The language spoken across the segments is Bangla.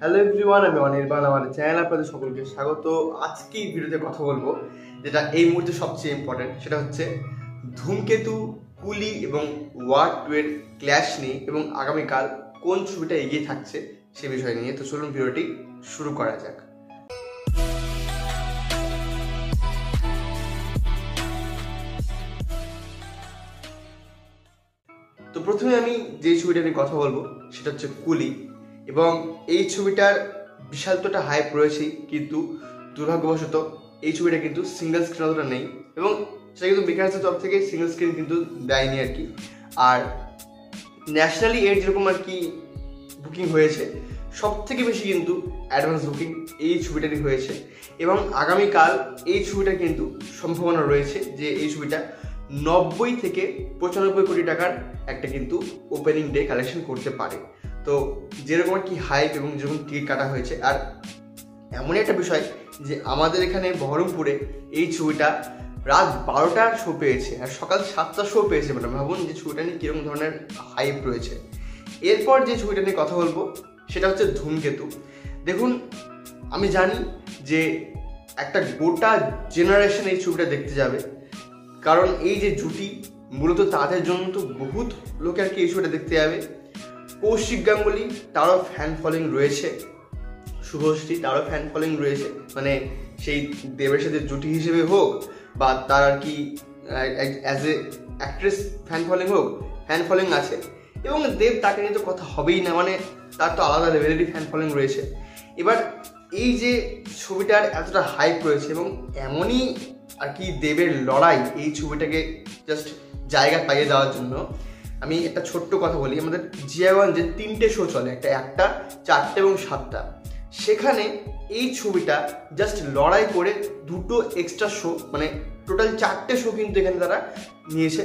হ্যালো এভরিওয়ান, আমি অনির্বাণ। আমার চ্যানেল আপনাদের সকলকে স্বাগত। আজকে এই ভিডিওতে কথা বলবো যেটা এই মুহূর্তে সবচেয়ে ইম্পর্টেন্ট, সেটা হচ্ছে ধূমকেতু, কুলি এবং ওয়ার 2 এর ক্ল্যাশ নিয়ে এবং আগামীকাল কোন ছবিটা এগিয়ে থাকছে সে বিষয় নিয়ে। তো চলুন ভিডিওটি শুরু করা যাক। তো প্রথমে আমি যে ছবিটা নিয়ে কথা বলবো সেটা হচ্ছে কুলি, এবং এই ছবিটার বিশাল তো একটা হাইপ রয়েছেই, কিন্তু দুর্ভাগ্যবশত এই ছবিটা কিন্তু সিঙ্গেল স্ক্রিন অতটা নেই, এবং সেটা কিন্তু মেকার্সের তরফ থেকে সিঙ্গেল স্ক্রিন কিন্তু দেয়নি আর কি। আর ন্যাশনালি এর যেরকম আর কি বুকিং হয়েছে, সব থেকে বেশি কিন্তু অ্যাডভান্স বুকিং এই ছবিটারই হয়েছে, এবং আগামীকাল এই ছবিটা কিন্তু সম্ভাবনা রয়েছে যে এই ছবিটা 90 থেকে 95 কোটি টাকার একটা কিন্তু ওপেনিং ডে কালেকশন করতে পারে। তো যেরকম আর কি হাইপ এবং যেরকম টিকিট কাটা হয়েছে, আর এমনই একটা বিষয় যে আমাদের এখানে বহরমপুরে এই ছবিটা রাত 12টার শো পেয়েছে আর সকাল 7টার শো পেয়েছে। মানে ভাবুন যে ছবিটা নিয়ে কীরকম ধরনের হাইপ রয়েছে। এরপর যে ছবিটা নিয়ে কথা বলবো সেটা হচ্ছে ধূমকেতু। দেখুন, আমি জানি যে একটা গোটা জেনারেশন এই ছবিটা দেখতে যাবে, কারণ এই যে জুটি মূলত তাদের জন্য তো বহুত লোকে আর কি এই ছবিটা দেখতে যাবে। কৌশিক গাঙ্গুলি, তারও ফ্যান ফলোয়িং রয়েছে, শুভশ্রী, তারও ফ্যান ফলোয়িং রয়েছে, মানে সেই দেবের সাথে জুটি হিসেবে হোক বা তার আর কি as a actress fan following হোক, ফ্যান ফলোয়িং আছে। এবং দেব, তাকে নিয়ে তো কথা হবেই না, মানে তার তো আলাদা লেভেলেরই ফ্যান ফলোয়িং রয়েছে। এবার এই যে ছবিটার এতটা হাইপ রয়েছে এবং এমনই আর কি দেবের লড়াই এই ছবিটাকে জাস্ট জায়গা পাইয়ে দেওয়ার জন্য, আমি একটা ছোট্ট কথা বলি। আমাদের জিয়া1 যে 3টে শো চলে, একটা 4টে এবং 7টা, সেখানে এই ছবিটা জাস্ট লড়াই করে 2টো এক্সট্রা শো, মানে টোটাল 4টে শো কিন্তু এখানে তারা নিয়েছে।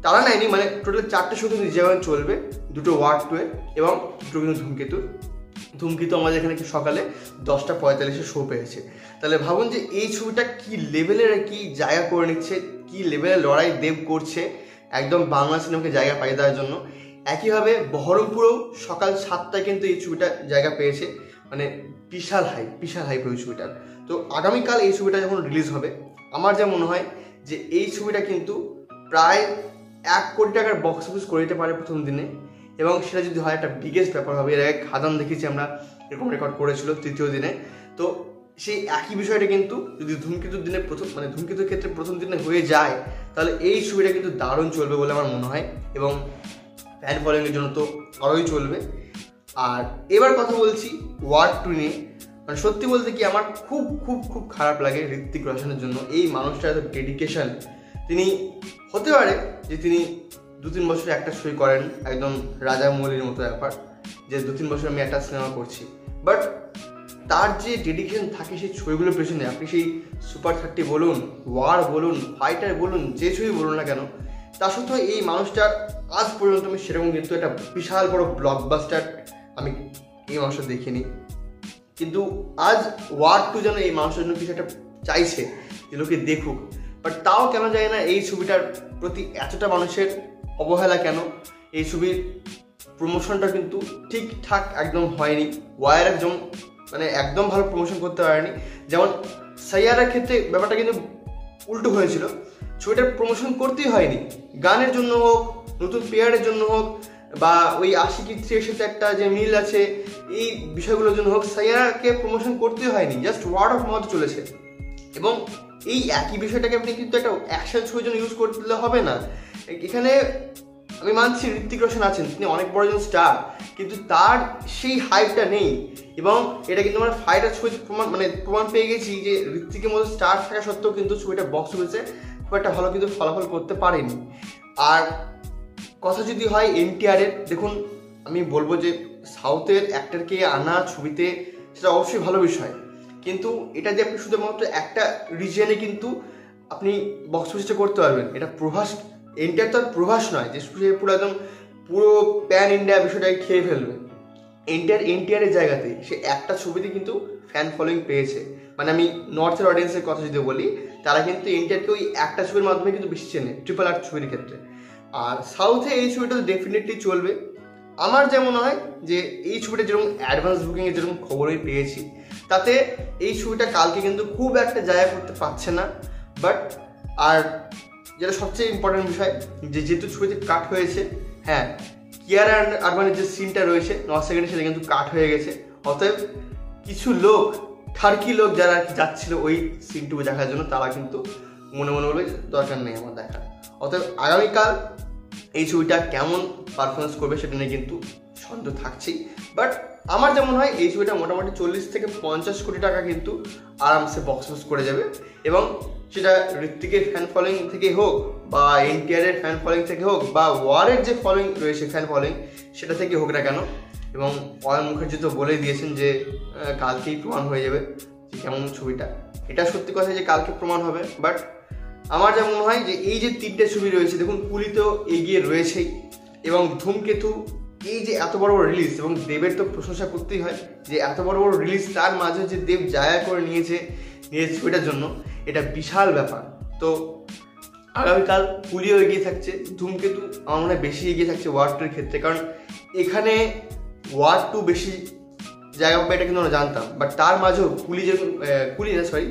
তারা নেয়নি, মানে টোটাল 4টে শো কিন্তু জিয়া1 চলবে, 2টো ওয়ার 2 এবং 2টো কিন্তু ধূমকেতু আমাদের এখানে সকালে 10:45 শো পেয়েছে। তাহলে ভাবুন যে এই ছবিটা কি লেভেলের কি জায়গা করে নিচ্ছে, কি লেভেলের লড়াই দেব করছে একদম বাংলা সিনেমাকে জায়গা পাইয়ে দেওয়ার জন্য। একইভাবে বহরমপুরেও সকাল 7টায় কিন্তু এই ছবিটা জায়গা পেয়েছে, মানে বিশাল হাইপ ওই ছবিটার। তো আগামীকাল এই ছবিটা যখন রিলিজ হবে, আমার যা মনে হয় যে এই ছবিটা কিন্তু প্রায় 1 কোটি টাকার বক্স অফিস করে দিতে পারে প্রথম দিনে, এবং সেটা যদি হয় একটা বিগেস্ট ব্যাপার হবে। এর আগে খাদান দেখেছি আমরা, এরকম রেকর্ড করেছিল তৃতীয় দিনে। তো সেই একই বিষয়টা কিন্তু যদি ধূমকেতুর দিনে ধূমকেতুর ক্ষেত্রে প্রথম দিনে হয়ে যায়, তাহলে এই ছবিটা কিন্তু দারুণ চলবে বলে আমার মনে হয়, এবং ফ্যান ফলোয়িংয়ের জন্য তো আরোই চলবে। আর এবার কথা বলছি ওয়ার 2 নিয়ে। মানে সত্যি বলতে কি, আমার খুব খুব খুব খারাপ লাগে ঋত্বিক রোশনের জন্য। এই মানুষটার এত ডেডিকেশন, তিনি হতে পারে যে তিনি 2-3 বছর একটা সই করেন, একদম রাজা মৌলির মতো ব্যাপার, যে 2-3 বছর আমি একটা সিনেমা করছি, বাট তার যে ডেডিকেশন থাকে সেই ছবিগুলোর পেছনে, আপনি সেই সুপার 30 বলুন, ওয়ার বলুন, ফাইটার বলুন, যে ছবি বলুন না কেন, তা সত্ত্বেও এই মানুষটার আজ পর্যন্ত আমি সেরকম কিন্তু একটা বিশাল বড় ব্লকবাস্টার আমি এই মানুষটা দেখিনি। কিন্তু আজ ওয়ার 2 যেন এই মানুষের জন্য কিছু একটা চাইছে যে লোকে দেখুক, বাট তাও কেন যায় না এই ছবিটার প্রতি এতটা মানুষের অবহেলা কেন? এই ছবির প্রমোশনটা কিন্তু ঠিকঠাক একদম হয়নি। ওয়ার একদম ভালো প্রমোশন করতে পারেনি। যেমন সাইয়ারার ক্ষেত্রে ব্যাপারটা কিন্তু উল্টো হয়েছিল, ছবিটার প্রমোশন করতেই হয়নি, গানের জন্য হোক, নতুন পেয়ারের জন্য হোক, বা ওই আশিকি 3 এর সাথে একটা যে মিল আছে এই বিষয়গুলোর জন্য হোক, সাইয়ারাকে প্রমোশন করতেই হয়নি, জাস্ট ওয়ার্ড অফ মাউথ চলেছে। এবং এই একই বিষয়টাকে আপনি কিন্তু একটা অ্যাকশন ছবির জন্য ইউজ করতে দিলে হবে না। এখানে আমি মানছি ঋত্বিক রোশন আছেন, তিনি অনেক বড় একজন স্টার, কিন্তু তার সেই হাইপটা নেই। এবং এটা কিন্তু আমরা ফাইটার ছবিতে প্রমাণ পেয়ে গেছি যে ঋত্বিকের মতো স্টার থাকা সত্ত্বেও কিন্তু ছবিটা বক্স অফিসে খুব একটা ভালো কিন্তু ফলাফল করতে পারেনি। আর কথা যদি হয় এনটিআরের, দেখুন আমি বলবো যে সাউথের অ্যাক্টরকে আনা ছবিতে সেটা অবশ্যই ভালো বিষয়, কিন্তু এটা যে আপনি শুধুমাত্র একটা রিজিয়নে কিন্তু আপনি বক্স অফিসটা করতে পারবেন, এটা প্রভাস, এনটিআর তো আর প্রভাস নয় যে পুরো প্যান ইন্ডিয়া বিষয়টাকে খেয়ে ফেলবে। এনটিআরের জায়গাতে সে একটা ছবিতে কিন্তু ফ্যান ফলোয়িং পেয়েছে। মানে আমি নর্থের অডিয়েন্সের কথা যদি বলি, তারা কিন্তু এনটিআরকে ওই একটা ছবির মাধ্যমে কিন্তু বেশি চেনে, RRR ছবির ক্ষেত্রে। আর সাউথে এই ছবিটা ডেফিনেটলি চলবে, আমার যেমন হয় যে এই ছবিটা যেরকম অ্যাডভান্স বুকিংয়ের যেরকম খবরই পেয়েছি, তাতে এই ছবিটা কালকে কিন্তু খুব একটা জায়গা করতে পারছে না। বাট আর যেটা সবচেয়ে ইম্পর্টেন্ট বিষয়, যে যেহেতু ছবিতে কাট হয়েছে, হ্যাঁ কিয়ারা আডবাণীর যে সিনটা রয়েছে 9 সেকেন্ডে সেটা কিন্তু কাট হয়ে গেছে। অতএব কিছু লোক, ঠারকি লোক যারা যাচ্ছিল ওই সিনটুকু দেখার জন্য, তারা কিন্তু মনে মনে বলবে দরকার নেই আমার দেখা। অতএব আগামীকাল এই ছবিটা কেমন পারফরমেন্স করবে সেটা নিয়ে কিন্তু সন্দেহ থাকছেই। বাট আমার যেমন হয় এই ছবিটা মোটামুটি 40 থেকে 50 কোটি টাকা কিন্তু আরামসে বক্স অফিস করে যাবে। এবং সেটা ঋত্বিকের ফ্যান ফলোয়িং থেকে হোক, বা এনটিআরের ফ্যান ফলোয়িং থেকে হোক, বা ওয়ারের যে ফলোয়িং রয়েছে ফ্যান ফলোয়িং সেটা থেকে হোক না কেন। এবং অয়ন মুখার্জি তো বলেই দিয়েছেন যে কালকেই প্রমাণ হয়ে যাবে যে কেমন ছবিটা। এটা সত্যি কথা যে কালকে প্রমাণ হবে। বাট আমার যা মনে হয় যে এই যে 3টে ছবি রয়েছে, দেখুন কুলি তো এগিয়ে রয়েছেই, এবং ধূমকেতু এই যে এত বড় বড় রিলিজ, এবং দেবের তো প্রশংসা করতেই হয় যে এত বড় বড় রিলিজ, তার মাঝে যে দেব জায়গা করে নিয়েছে ছবিটার জন্য, এটা বিশাল ব্যাপার। তো আগামীকাল কুলিও এগিয়ে থাকছে, ধূমকেতু আমার মনে হয় বেশি এগিয়ে থাকছে ওয়ার 2 এর ক্ষেত্রে, কারণ এখানে ওয়ার 2 বেশি জায়গা পাবে এটা কিন্তু আমরা জানতাম। বাট তার মাঝেও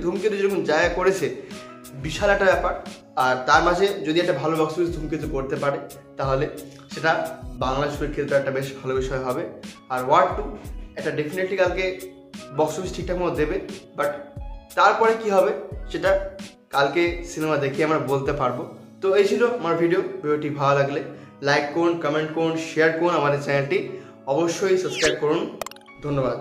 ধূমকেতু যেরকম জায়গা করেছে, বিশাল একটা ব্যাপার। আর তার মাঝে যদি একটা ভালো বক্স অফিস ধূমকেতু করতে পারে, তাহলে সেটা বাংলা ছবির ক্ষেত্রে একটা বেশ ভালো বিষয় হবে। আর ওয়ার 2 এটা ডেফিনেটলি কালকে বক্স অফিস ঠিকঠাক মতো দেবে। বাট তারপরে কি হবে সেটা কালকে সিনেমা দেখে আমরা বলতে পারবো। তো এই ছিল আমার ভিডিওটি ভালো লাগলে লাইক করুন, কমেন্ট করুন, শেয়ার করুন, আমাদের চ্যানেলটি অবশ্যই সাবস্ক্রাইব করুন। ধন্যবাদ।